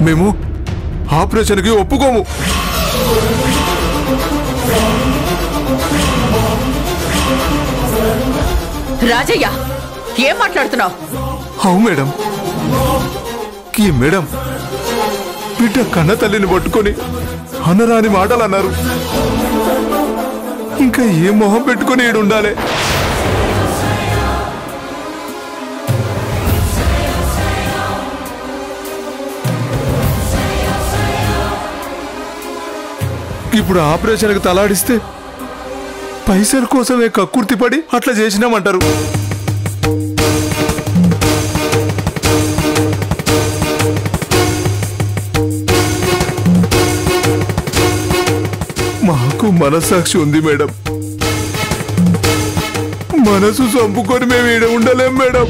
మేము ఆపరేషన్కి ఒప్పుకోము. రాజయ్య, ఏం మాట్లాడుతున్నావు? అవు మేడం, ఈ మేడం బిడ్డ కన్న తల్లిని పట్టుకొని అన్నరాని మాటలు అన్నారు. ఇంకా ఏ మొహం పెట్టుకొని ఈడుండాలి? ఇప్పుడు ఆపరేషన్కి తలాడిస్తే పైసల కోసమే కక్కుర్తి పడి అట్లా చేసినామంటారు. మాకు మనస్సాక్షి ఉంది మేడం. మనసు చంపుకొని మేము ఈడ ఉండలేం మేడం.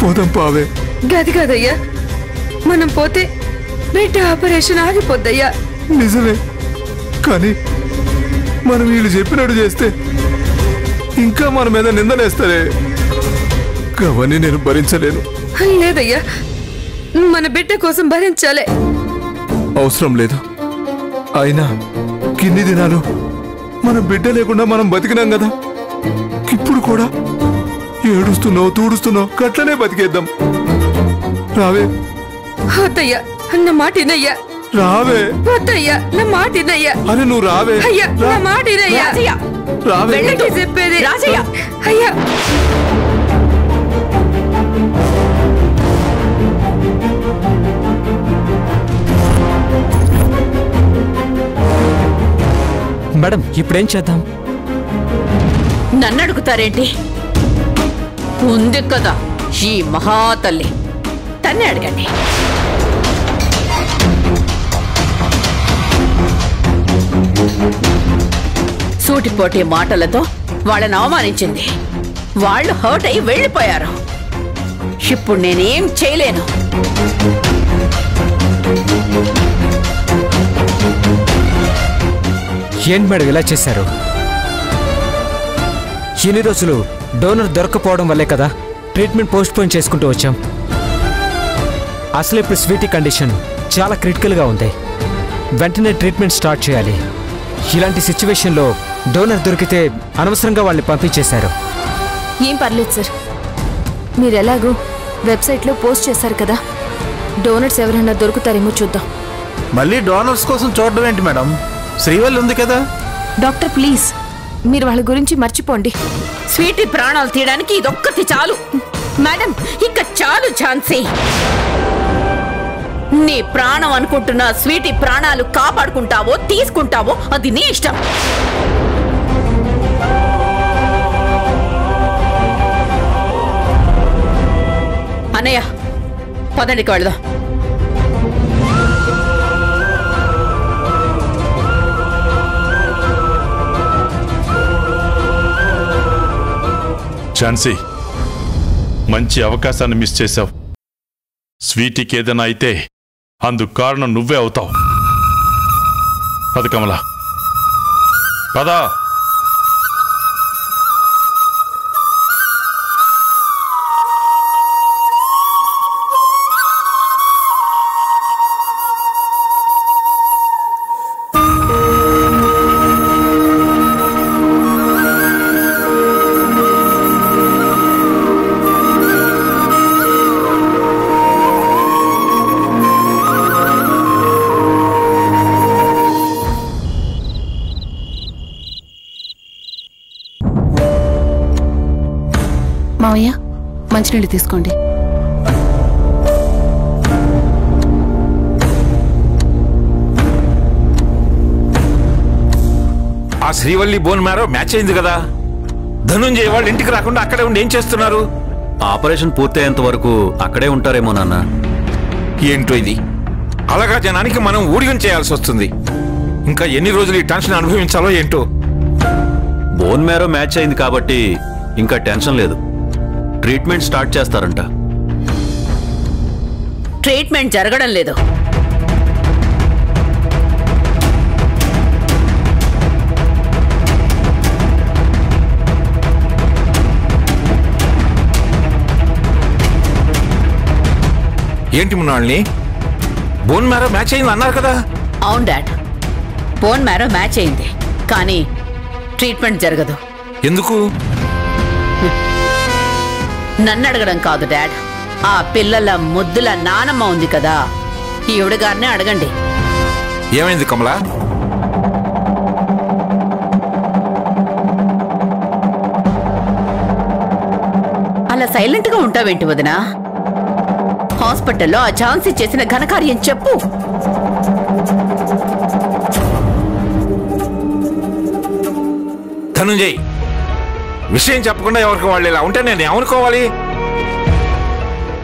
పోదాం పావే. గది కాదయ్యా, మనం పోతే బిడ్డ ఆపరేషన్ ఆగిపోద్దయ్యా. నిజమే, కానీ మనం వీళ్ళు చెప్పినట్టు చేస్తే ఇంకా మన మీద నిందలేస్తారే. అవన్నీ నేను భరించలేను. లేదయ్యా, మన బిడ్డ కోసం భరించాలే. అవసరం లేదు. అయినా కిన్ని దినాలు మన బిడ్డ లేకుండా మనం బతికినాం కదా. ఇప్పుడు కూడా ఏడుస్తున్నావు తూడుస్తున్నావు గట్లనే బతికేద్దాం. రావే. వద్దయ్యా, నా మాట వినయ్యా. రావే. వద్దయ్యా, నా మాట వినయ్యా. అరే నువ్వు రావే. అయ్యా, నా మాట వినయ్యా. రావే. చెప్పేది రాజయ్య. అయ్యా, మేడం, ఇప్పుడేం చేద్దాం? నన్ను అడుగుతారేంటి? ఉంది కదా ఈ మహాతల్లి, తన్నే అడగండి. సూటిపోటి మాటలతో వాళ్ళని అవమానించింది. వాళ్ళు హర్ట్ అయి వెళ్ళిపోయారు. ఇప్పుడు నేనేం చేయలేను. ఏంటి మేడం ఇలా చేశారు? ఎన్ని రోజులు డోనర్ దొరకపోవడం వల్లే కదా ట్రీట్మెంట్ పోస్ట్ పోన్ చేసుకుంటూ వచ్చాం. అసలు ఇప్పుడు స్వీటీ కండిషన్ చాలా క్రిటికల్గా ఉంది. వెంటనే ట్రీట్మెంట్ స్టార్ట్ చేయాలి. ఇలాంటి సిచ్యువేషన్లో డోనర్ దొరికితే అనవసరంగా వాళ్ళని పంపించేశారు. ఏం పర్లేదు సార్, మీరు ఎలాగో వెబ్సైట్లో పోస్ట్ చేశారు కదా, డోనర్స్ ఎవరైనా దొరుకుతారేమో చూద్దాం. మళ్ళీ డోనర్స్ కోసం చూడడం ఏంటి మేడం? శ్రీవల్లి ఉంది కదా. డాక్టర్ ప్లీజ్, మీరు వాళ్ళ గురించి మర్చిపోండి. స్వీటీ ప్రాణాలు తీయడానికి ఇదొక్కటి చాలు. మేడం, ఇక చాలు ఝాన్సీ. నీ ప్రాణం అనుకుంటున్న స్వీటీ ప్రాణాలు కాపాడుకుంటావో తీసుకుంటావో అది నీ ఇష్టం. అన్నయ్య, పదండికి వెళదాం. ఝాన్సీ, మంచి అవకాశాన్ని మిస్ చేశావు. స్వీటీకి ఏదైనా అయితే అందుకు కారణం నువ్వే అవుతావు. పద కమలా, పదా. మావయ్య, మంచినీళ్ళు తీసుకోండి. ఆ శ్రీవల్లి బోన్ మ్యారో మ్యాచ్ అయింది కదా. ధనుంజయ్ వాళ్ళు ఇంటికి రాకుండా అక్కడే ఉండి ఏం చేస్తున్నారు? ఆపరేషన్ పూర్తయ్యేంత వరకు అక్కడే ఉంటారేమో నాన్న. ఏంటో ఇది? అలాగా జనానికి మనం ఊడిగం చేయాల్సి వస్తుంది. ఇంకా ఎన్ని రోజులు ఈ టెన్షన్ అనుభవించాలో ఏంటో. బోన్ మ్యారో మ్యాచ్ అయింది కాబట్టి ఇంకా టెన్షన్ లేదు. ట్రీట్మెంట్ స్టార్ట్ చేస్తారంట. ట్రీట్మెంట్ జరగడం లేదు. ఏంటి మున్నాళ్ళని బోన్ మ్యారో మ్యాచ్ అయింది అన్నారు కదా? అవును డాడ్, బోన్ మ్యారో మ్యాచ్ అయింది, కానీ ట్రీట్మెంట్ జరగదు. ఎందుకు? నన్ను అడగడం కాదు డాడ్, ఆ పిల్లల ముద్దుల నానమ్మ ఉంది కదా, ఈవిడ గారినే అడగండి. ఏమైంది కమలా? అలా సైలెంట్ గా ఉంటావేంటి వదినా? హాస్పిటల్లో ఆ ఝాన్సీ చేసిన ఘనకార్యం చెప్పు. ధనుంజయ్, విషయం చెప్పకుండా ఎవరికి వాళ్ళు ఇలా ఉంటే నేను ఏమనుకోవాలి?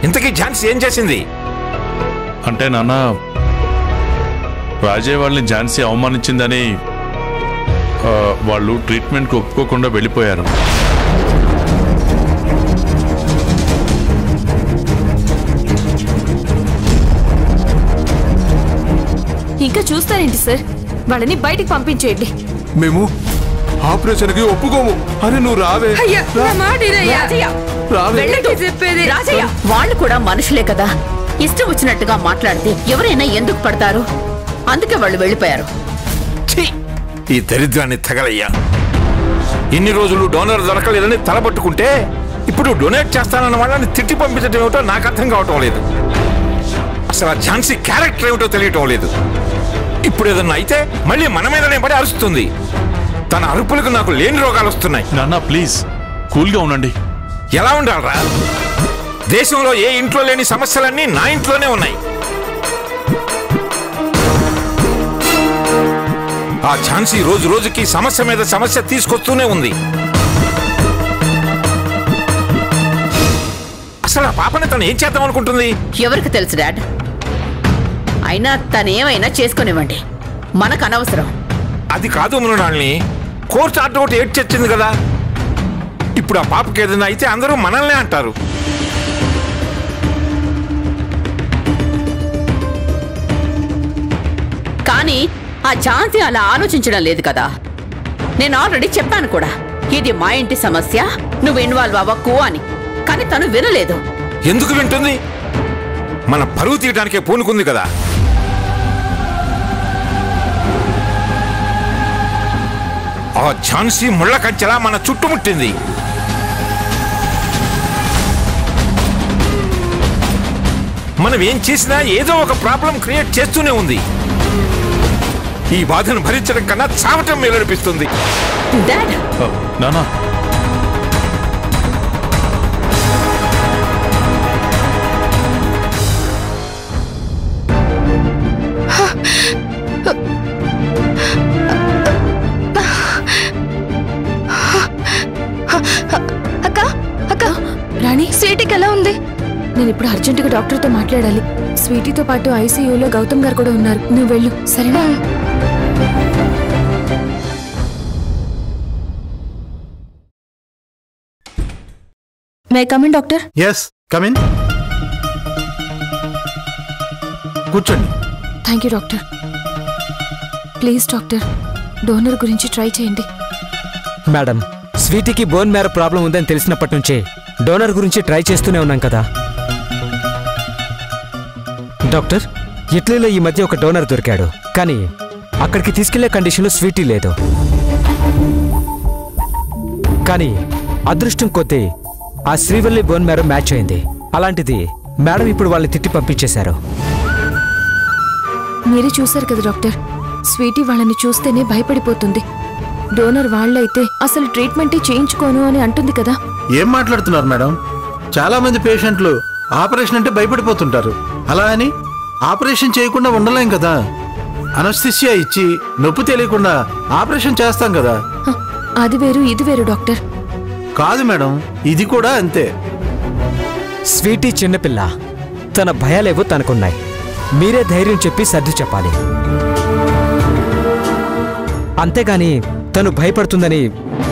ఇంతకీ ఝాన్సీ ఏం చేసింది? అంటే నాన్న, రాజయ్య వాళ్ళని ఝాన్సీ అవమానించిందని వాళ్ళు ట్రీట్మెంట్కి ఒప్పుకోకుండా వెళ్ళిపోయారు. ఇంకా చూస్తారేంటి సార్, వాళ్ళని బయటికి పంపించేయండి. మేము ఆపరేషన్కి ఒప్పుకోము. అరే నువ్వు రావే. అయ్యా నా మాట వినయ్యా. రాజయ్య, రావే. వెళ్ళొద్దు. చెప్పేది రాజయ్య, వాళ్ళు కూడా మనుషులే కదా, ఇష్టం వచ్చినట్టుగా మాట్లాడితే ఎవరైనా ఎందుకు పడతారు? అందుకే వాళ్ళు వెళ్ళిపోయారు. ఛీ! ఈ దరిద్రాన్ని తగలయ్యా. ఇన్ని రోజులు డోనర్ దొరకలేదని తలపట్టుకుంటే ఇప్పుడు డొనేట్ చేస్తానన్న వాళ్ళని తిట్టి పంపించడం ఏమిటో నాకు అర్థం కావటం లేదు. అసలు ఆ ఝాన్సీ క్యారెక్టర్ ఏమిటో తెలియటం లేదు. ఇప్పుడు ఏదన్నా అయితే మళ్ళీ మన మీదనే పడి అరుస్తుంది. తన అరుపులకు నాకు లేని రోగాలు వస్తున్నాయి. నాన్న ప్లీజ్ కూల్గా ఉండండి. ఎలా ఉండాలరా? దేశంలో ఏ ఇంట్లో లేని సమస్యలన్నీ నా ఇంట్లోనే ఉన్నాయి. ఆ ఝాన్సీ రోజు రోజుకి సమస్య మీద సమస్య తీసుకొస్తూనే ఉంది. అసలు ఆ పాపని తను ఏం చేద్దాం అనుకుంటుంది? ఎవరికి తెలుసు డాడ్? అయినా తనేమైనా చేసుకునివ్వండి, మనకు అనవసరం. అది కాదు మృణాల్ని, కోర్టు ఆర్డర్ ఒకటి ఏడ్చొచ్చింది కదా. ఇప్పుడు ఆ పాపకి ఏదైనా అయితే అందరూ మనల్నే అంటారు. కానీ ఆ ఝాన్సీ అలా ఆలోచించడం లేదు కదా. నేను ఆల్రెడీ చెప్పాను కూడా, ఇది మా ఇంటి సమస్య, నువ్వు ఇన్వాల్వ్ అవ్వకు అని. కానీ తను వినలేదు. ఎందుకు వింటుంది? మన పరువు తీయడానికే పూనుకుంది కదా. ఆ ఝాన్సీ ముళ్ళ కంచెలా మన చుట్టుముట్టింది. మనం ఏం చేసినా ఏదో ఒక ప్రాబ్లం క్రియేట్ చేస్తూనే ఉంది. ఈ బాధను భరించడం కన్నా చావటం మేలనిపిస్తుంది. డాడ్, నానా అక్క అక్క, రాణి స్వీటీకి ఎలా ఉంది? నేను ఇప్పుడు అర్జెంటుగా డాక్టర్తో మాట్లాడాలి. స్వీటీతో పాటు ఐసీయూలో గౌతమ్ గారు కూడా ఉన్నారు. నువ్వు వెళ్ళు, సరేనా? May come in doctor? Yes come in. కూర్చోండి. Thank you doctor. Please doctor, donor గురించి ట్రై చేయండి. మేడం, స్వీటీకి బోన్ మ్యారో ప్రాబ్లం ఉందని తెలిసినప్పటి నుంచే డోనర్ గురించి ట్రై చేస్తూనే ఉన్నాం కదా. డాక్టర్, ఇటలీలో ఈ మధ్య ఒక డోనర్ దొరికాడు, కానీ అక్కడికి తీసుకెళ్లే కండిషన్లో స్వీటీ లేదు. కానీ అదృష్టం కొద్దీ ఆ శ్రీవల్లి బోన్ మ్యారో మ్యాచ్ అయింది. అలాంటిది మేడం ఇప్పుడు వాళ్ళని తిట్టి పంపించేశారు. మీరే చూశారు కదా డాక్టర్, స్వీటీ వాళ్ళని చూస్తేనే భయపడిపోతుంది. డోనర్ వాళ్ళైతే అసలు ట్రీట్మెంటే చేయించుకోను అని అంటుంది కదా. ఏం మాట్లాడుతున్నారు మేడం? చాలా మంది పేషెంట్లు ఆపరేషన్ అంటే భయపడిపోతుంటారు. అలా అని ఆపరేషన్ చేయకుండా ఉండలేం కదా. అనస్థిసియా ఇచ్చి నొప్పి తెలియకుండా ఆపరేషన్ చేస్తాం కదా. అది వేరు ఇది వేరు డాక్టర్. కాదు మేడం, ఇది కూడా అంతే. స్వీటీ చిన్నపిల్ల, తన భయాలేవో తనకున్నాయి. మీరే ధైర్యం చెప్పి సర్ది చెప్పాలి. అంతేగాని తను భయపడుతుందని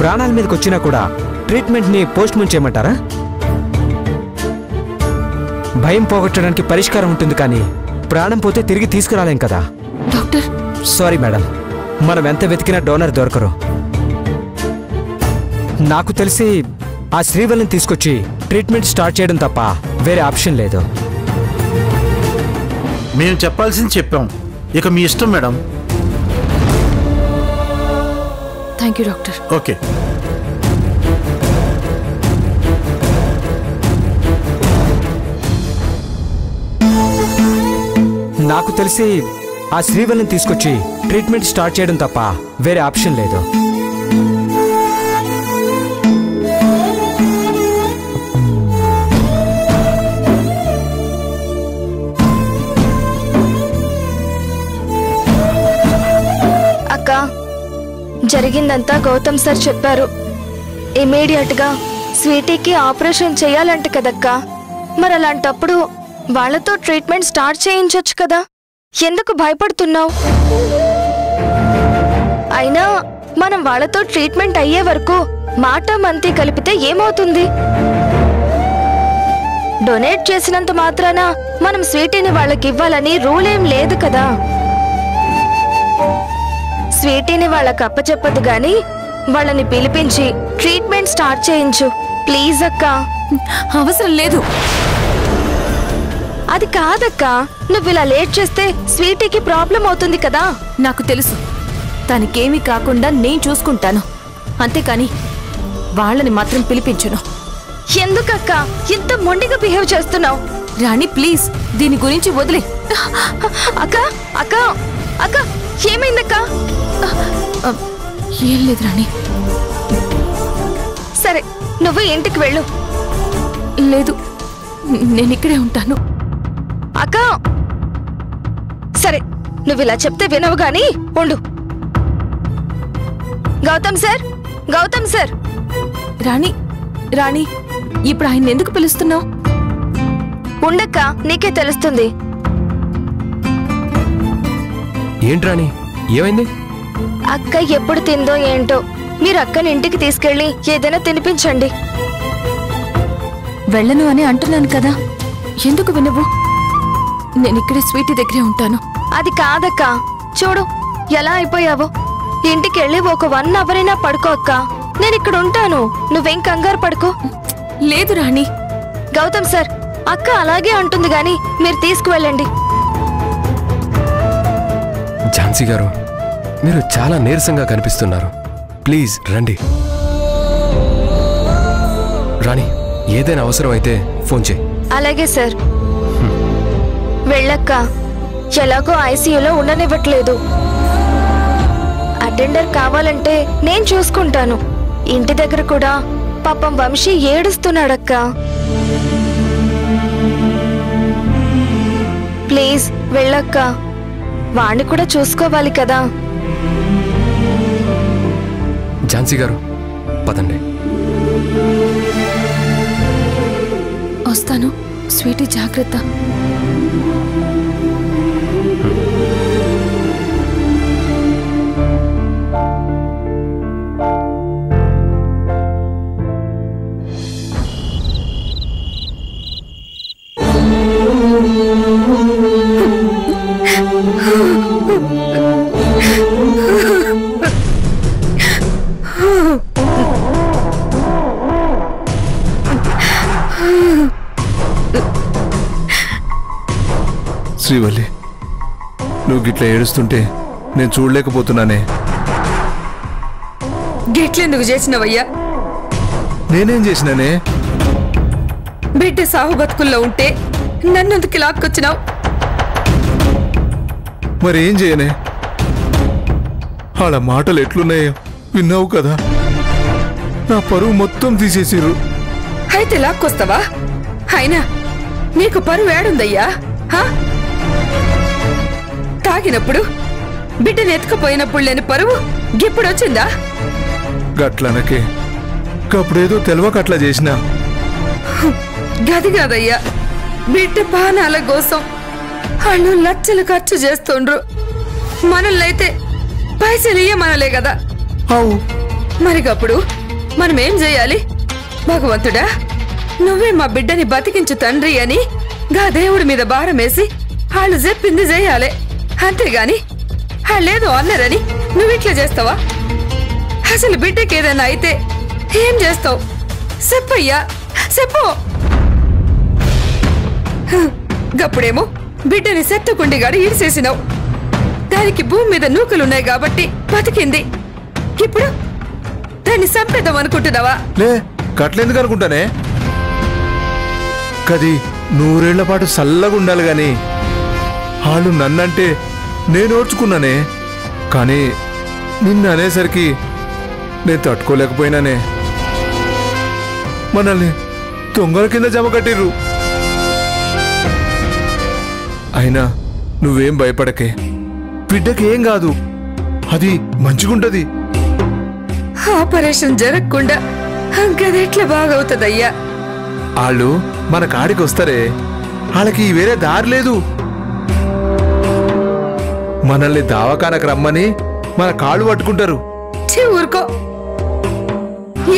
ప్రాణాల మీదకి వచ్చినా కూడా ట్రీట్మెంట్ని పోస్ట్ పోన్ చేయమంటారా? భయం పోగొట్టడానికి పరిష్కారం ఉంటుంది కానీ ప్రాణం పోతే తిరిగి తీసుకురాలేం కదా. డాక్టర్ సారీ మేడం, మనం ఎంత వెతికినా డోనర్ దొరకరు. నాకు తెలిసి ఆ శ్రీవల్లిని తీసుకొచ్చి ట్రీట్మెంట్ స్టార్ట్ చేయడం తప్ప వేరే ఆప్షన్ లేదు. మేము చెప్పాల్సింది చెప్పాం, ఇక మీ ఇష్టం madam. Thank you doctor. Okay. నాకు తెలిసి ఆ శ్రీవల్లిని తీసుకొచ్చి ట్రీట్మెంట్ స్టార్ట్ చేయడం తప్ప వేరే ఆప్షన్ లేదు. అక్క, జరిగిందంతా గౌతమ్ సార్ చెప్పారు. ఇమీడియట్ గా స్వీటీకి ఆపరేషన్ చేయాలంట కదక్కా. మరి అలాంటప్పుడు వాళ్ళతో ట్రీట్మెంట్ స్టార్ట్ చేయించొచ్చు కదా, ఎందుకు భయపడుతున్నావు? అయినా మనం వాళ్ళతో ట్రీట్మెంట్ అయ్యే వరకు మాట మంతి కలిపితే ఏమవుతుంది? డొనేట్ చేసినంత మాత్రాన మనం స్వీటీని వాళ్ళకి ఇవ్వాలని రూల్ ఏం లేదు కదా. స్వీటీని వాళ్ళకి అప్పచెప్పదు గాని వాళ్ళని పిలిపించి ట్రీట్మెంట్ స్టార్ట్ చేయించు ప్లీజ్ అక్క. అవసరం లేదు. అది కాదక్కా, నువ్వు ఇలా లేట్ చేస్తే స్వీటీకి ప్రాబ్లం అవుతుంది కదా. నాకు తెలుసు, తనకేమీ కాకుండా నేను చూసుకుంటాను, అంతేకాని వాళ్ళని మాత్రం పిలిపించను. ఎందుకక్క ఇంత మొండిగా బిహేవ్ చేస్తున్నావు? రాణి ప్లీజ్, దీని గురించి వదిలే. అక్క అక్క అక్క ఏమైందక్క? ఏం లేదు రాణి. సరే నువ్వు ఇంటికి వెళ్ళు. లేదు, నేను ఇక్కడే ఉంటాను. అక్క సరే, నువ్వు ఇలా చెప్తే వినవు గాని ఉండు. Gautam sir, Gautam sir. రాణి రాణి, ఇప్పుడు ఆయన ఎందుకు పిలుస్తున్నావు? ఉండక్క, నీకే తెలుస్తుంది. ఏంటి రాణి, ఏమైంది? అక్క ఎప్పుడు తిందో ఏంటో, మీరు అక్కని ఇంటికి తీసుకెళ్ళి ఏదైనా తినిపించండి. వెళ్ళను అని అంటున్నాను కదా, ఎందుకు వినవు? నేను ఇక్కడే స్వీటీ దగ్గరే ఉంటాను. అది కాదక్క, చూడు ఎలా అయిపోయావో. ఇంటికి వెళ్ళి ఒక 1 అవర్ అయినా పడుకో అక్క. నేను ఇక్కడ ఉంటాను, నువ్వేం కంగారు పడుకో. లేదు రాణి. గౌతమ్ సార్, అక్క అలాగే అంటుంది గాని మీరు తీసుకువెళ్ళండి. ఝాన్సీ గారు, మీరు చాలా నీరసంగా కనిపిస్తున్నారు, ప్లీజ్ రండి. రాణి, ఏదైనా అవసరం అయితే ఫోన్ చేయి. అలాగే సార్. వెళ్ళక్క, ఎలాగో ఐసీయూలో ఉండనివ్వట్లేదు. అటెండర్ కావాలంటే నేను చూసుకుంటాను. ఇంటి దగ్గర కూడా పాపం వంశీ ఏడుస్తున్నాడక్క. ప్లీజ్ వెళ్ళక్క, వాణ్ణి కూడా చూసుకోవాలి కదా. ఝాన్సీ గారు పదండి. వస్తాను. స్వీటీ జాగ్రత్త. శ్రీవల్లి, నువ్వు గిట్లా ఏడుస్తుంటే నేను చూడలేకపోతున్నానే. గెట్లెందుకు చేసినవయ్యా? నేనేం చేసినానే? బిడ్డ సాగు బతుకుల్లో ఉంటే నన్నెందుకు లాక్కొచ్చినావు? మరేం చేయనే? వాళ్ళ మాటలు ఎట్లున్నాయో విన్నావు కదా. నా పరువు మొత్తం తీసేసిరు. అయితే లాక్కొస్తావా? అయినా నీకు పరువు ఏడుందయ్యా? తాగినప్పుడు బిడ్డను ఎత్తుకుపోయినప్పుడు లేని పరువు గిప్పుడొచ్చిందా? గట్లనకే, గప్పుడేదో తెలవకట్లా చేసినా. గది కాదయ్యా, బిడ్డ పానాల కోసం వాళ్ళు లక్షలు ఖర్చు చేస్తుండ్రు. మనల్నైతే పైసలు ఇయ్యమనలే కదా. అవు మరిగప్పుడు మనమేం చేయాలి? భగవంతుడా, నువ్వే మా బిడ్డని బతికించు తండ్రి అని గా దేవుడి మీద భారం వేసి వాళ్ళు చెప్పింది చేయాలి, అంతేగాని వాళ్ళేదో అన్నారని నువ్వు ఇట్లా చేస్తావా? అసలు బిడ్డకి ఏదైనా అయితే ఏం చేస్తావు? చెప్పయ్యా, చెప్పు. గప్పుడేమో బిడ్డని సెత్తకుండిగాడు ఈడ్చేసినావు, దానికి భూమి మీద నూకలున్నాయి కాబట్టి బతికింది. ఇప్పుడు దాన్ని చంపేద్దాం అనుకుంటున్నావా? లే, కట్లేందుకు అనుకుంటానే, కది 100 ఏళ్ల పాటు చల్లగా ఉండాలి గాని వాళ్ళు నన్నంటే నేను ఓర్చుకున్నానే, కానీ నిన్ను అనేసరికి నేను తట్టుకోలేకపోయినానే. మనల్ని దొంగల కింద జమ కట్టిర్రు. అయినా నువ్వేం భయపడకే, బిడ్డకేం కాదు, అది మంచిగుంటది. ఆపరేషన్ జరగకుండా గదెట్లా బాగవుతుందయ్యా? వాళ్ళు మన కాడికి వస్తారే, వాళ్ళకి వేరే దారి లేదు. మనల్ని దావకానకు రమ్మని మన కాళ్ళు పట్టుకుంటారు. ఊరుకో,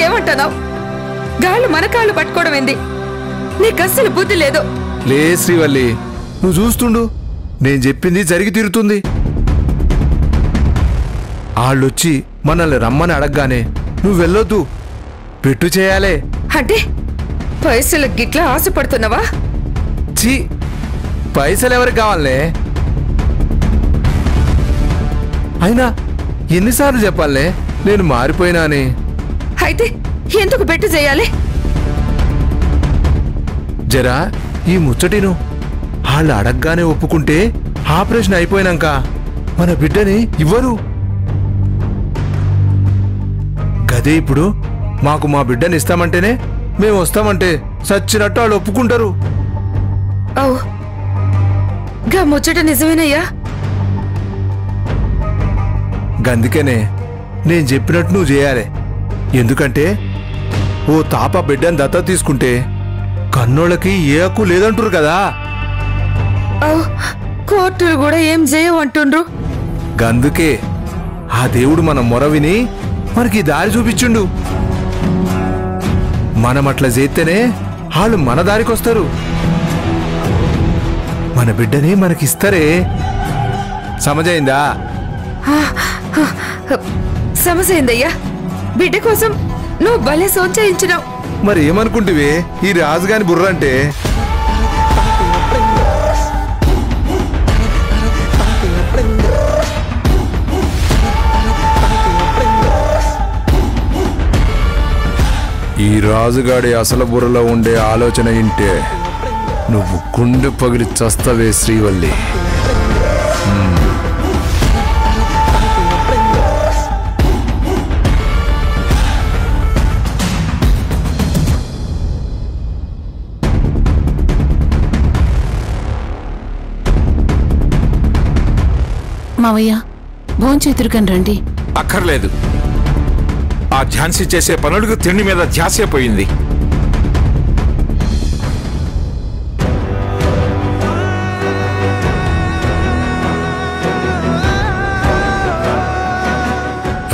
ఏమంటున్నావు? గాళ్ళు మన కాళ్ళు పట్టుకోవడం ఏంది? నీకు అస్సలు బుద్ధి లేదు. లే శ్రీవల్లి, నువ్వు చూస్తుండు, నేను చెప్పింది జరిగి తీరుతుంది. వాళ్ళొచ్చి మనల్ని రమ్మని అడగగానే నువ్వు వెళ్ళొద్దు, పెట్టు చేయాలే. అంటే పైసలకు గిట్లా ఆశపడుతున్నావా? ఛీ, పైసలు ఎవరికి కావాలే? అయినా ఎన్నిసార్లు చెప్పాలే నేను మారిపోయినా అని? అయితే ఎందుకు బెట్టు చేయాలి? జరా ఈ ముచ్చటిను వాళ్ళు అడగగానే ఒప్పుకుంటే ఆపరేషన్ అయిపోయినాక మన బిడ్డని ఇవ్వరు. గదే ఇప్పుడు మాకు మా బిడ్డని ఇస్తామంటేనే మేము వస్తామంటే సచ్చినట్టు వాళ్ళు ఒప్పుకుంటారు. అవు గా ముచ్చట నిజమేనయ్యా? గందుకనే నేను చెప్పినట్టు నువ్వు చేయాలి. ఎందుకంటే ఓ తాప బిడ్డని దత్త తీసుకుంటే కన్నోళ్ళకి ఏ హక్కు లేదంటారు కదా. కోర్టులు కూడా ఏం చేయవంటుండ్రు. గందుకే ఆ దేవుడు మన మొర విని మనకి దారి చూపించుండు. మనం అట్లా చేస్తేనే వాళ్ళు మన దారికొస్తారు, మన బిడ్డని మనకిస్తారే. సమజైందా? సమజైందయ్యా. బిడ్డ కోసం నువ్వు భలే సోచాయించినావు. మరి ఏమనుకుంటివే ఈ రాజుగాని బుర్రంటే? ఈ రాజుగాడి అసలు బుర్రలో ఉండే ఆలోచన ఇంటే నువ్వు గుండె పగిలి చస్తవే శ్రీవల్లి. మావయ్య, భోంచేతురుకని రండి. అక్కర్లేదు, ఆ ఝాన్సీ చేసే పనులకు తిండి మీద ధ్యాసే పోయింది.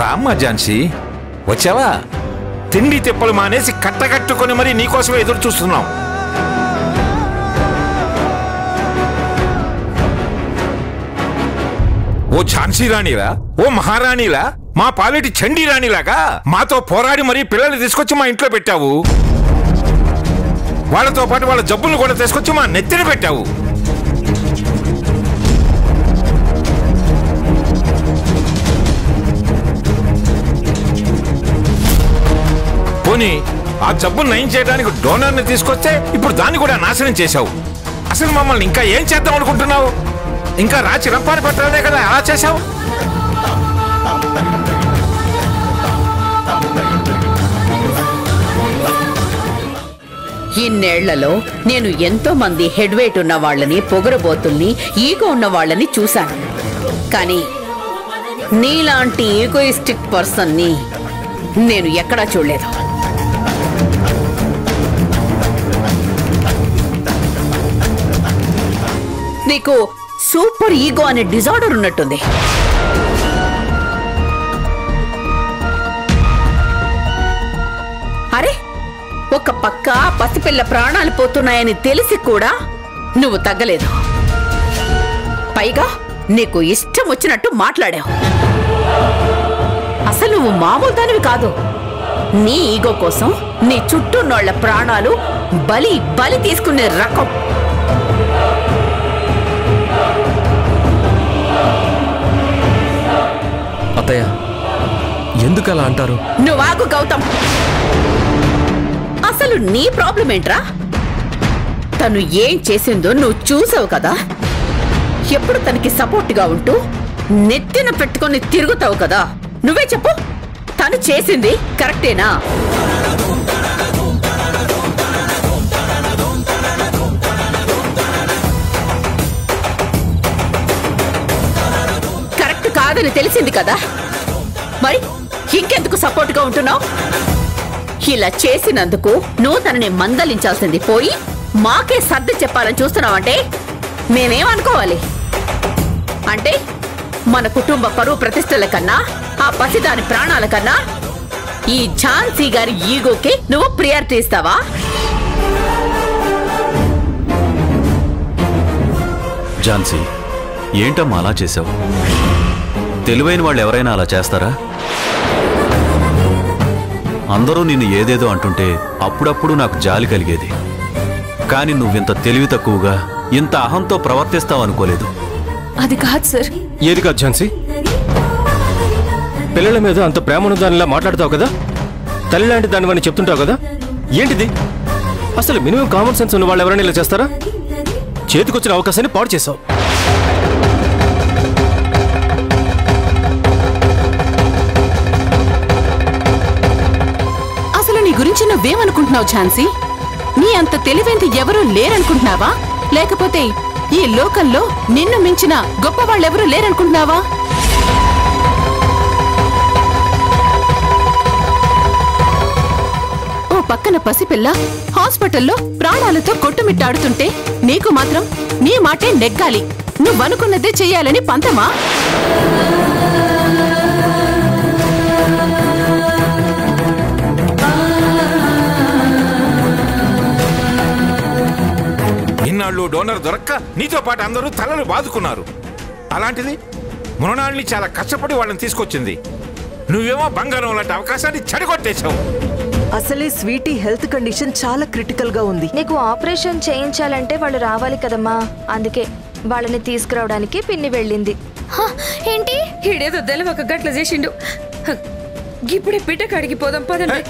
రామ్మా ఝాన్సీ, వచ్చావా? తిండి తిప్పలు మానేసి కట్టకట్టుకొని మరి నీకోసమే ఎదురు చూస్తున్నాం. ఓ ఝాన్సీ రాణిలా, ఓ మహారాణిలా, మా పాలిటి చండీ రాణిలాగా మాతో పోరాడి మరీ పిల్లల్ని తీసుకొచ్చి మా ఇంట్లో పెట్టావు. వాళ్ళతో పాటు వాళ్ళ జబ్బులను కూడా తీసుకొచ్చి మా నెత్తిన పెట్టావు. పోనీ ఆ జబ్బును నయం చేయడానికి డోనర్ని తీసుకొస్తే ఇప్పుడు దాన్ని కూడా నాశనం చేశావు. అసలు మమ్మల్ని ఇంకా ఏం చేద్దాం అనుకుంటున్నావు? ఇంకా రాచి రంపాన్ని పట్టాలనే కదా అలా చేశావు. ఇన్నేళ్లలో నేను ఎంతో మంది హెడ్ వెయిట్ ఉన్న వాళ్ళని, పొగరబోతుల్ని, ఈగో ఉన్న వాళ్ళని చూశాను. కానీ నీలాంటి ఈగోయిస్టిక్ పర్సన్ని నేను ఎక్కడా చూడలేదు. నీకు సూపర్ ఈగో అనే డిజార్డర్ ఉన్నట్టుంది. అరే, ఒక పక్క పసిపిల్ల ప్రాణాలు పోతున్నాయని తెలిసి కూడా నువ్వు తగ్గలేదు. పైగా నీకు ఇష్టం వచ్చినట్టు మాట్లాడావు. అసలు నువ్వు మామూలు దానివి కాదు. నీ ఈగో కోసం నీ చుట్టూన్నోళ్ల ప్రాణాలు బలి తీసుకునే రకం. అత్తయ్య, ఎందుకు అలా అంటారు? నువ్వాగు గౌతమ్. అసలు నీ ప్రాబ్లం ఏంట్రా? తను ఏం చేసిందో నువ్వు చూసావు కదా. ఎప్పుడు తనకి సపోర్ట్గా ఉంటూ నెత్తిన పెట్టుకొని తిరుగుతావు కదా. నువ్వే చెప్పు, తను చేసింది కరెక్టేనా? కరెక్ట్ కాదని తెలిసింది కదా, మరి ఇంకెందుకు సపోర్ట్గా ఉంటున్నావు? ఇలా చేసినందుకు నువ్వు తనని మందలించాల్సింది పోయి మాకే సర్ది చెప్పాలని చూస్తున్నావంటే మేమేమనుకోవాలి? అంటే మన కుటుంబ పరువు ప్రతిష్టల కన్నా, ఆ పసిదాని ప్రాణాల కన్నా ఈ ఝాన్సీ గారి ఈగోకి నువ్వు ప్రియారిటీ ఇస్తావా? ఝాన్సీ, ఏంటమ్మా అలా చేశావు? తెలివైన వాళ్ళు ఎవరైనా అలా చేస్తారా? అందరూ నిన్ను ఏదేదో అంటుంటే అప్పుడప్పుడు నాకు జాలి కలిగేది. కానీ నువ్వింత తెలివి తక్కువగా, ఇంత అహంతో ప్రవర్తిస్తావనుకోలేదు. అది కాదు సార్. ఏది కాదు ఝాన్సీ? పిల్లల మీద అంత ప్రేమను దానిలా మాట్లాడతావు కదా, తల్లి లాంటి దానివని చెప్తుంటావు కదా, ఏంటిది? అసలు మినిమం కామన్ సెన్స్ ఉన్న వాళ్ళు ఎవరైనా ఇలా చేస్తారా? చేతికొచ్చిన అవకాశాన్ని పాడు చేశావు. అసలు నీ గురించి నువ్వేమనుకుంటున్నావు ఝాన్సీ? నీ అంత తెలివైంది ఎవరూ లేరనుకుంటున్నావా? లేకపోతే ఈ లోకంలో నిన్ను మించిన గొప్ప వాళ్ళెవరూ లేరనుకుంటున్నావా? ఓ పక్కన పసిపిల్ల హాస్పిటల్లో ప్రాణాలతో కొట్టుమిట్టాడుతుంటే నీకు మాత్రం నీ మాటే నెగ్గాలి, నువ్వనుకున్నదే చెయ్యాలని పంతమా? ఇన్నాళ్ళు డోనర్ దొరక్క నీతో పాటు అందరూ తలలు బాదుకున్నారు. అలాంటిది మృణాల్ని చాలా కష్టపడి వాళ్ళని తీసుకొచ్చింది. నువ్వేమో బంగారం లాంటి అవకాశాన్ని చెడగొట్టేశావు. అసలే స్వీటీ హెల్త్ కండిషన్ చాలా క్రిటికల్ గా ఉంది. నీకు ఆపరేషన్ చేయించాలంటే వాళ్ళు రావాలి కదమ్మా, అందుకే వాళ్ళని తీసుకురావడానికి పిన్ని వెళ్ళింది. ఏంటి ఈడేదో తెలవక గట్ల చేసిండు. ఇప్పుడే పిట్ట కడిగిపోదాం పదండి.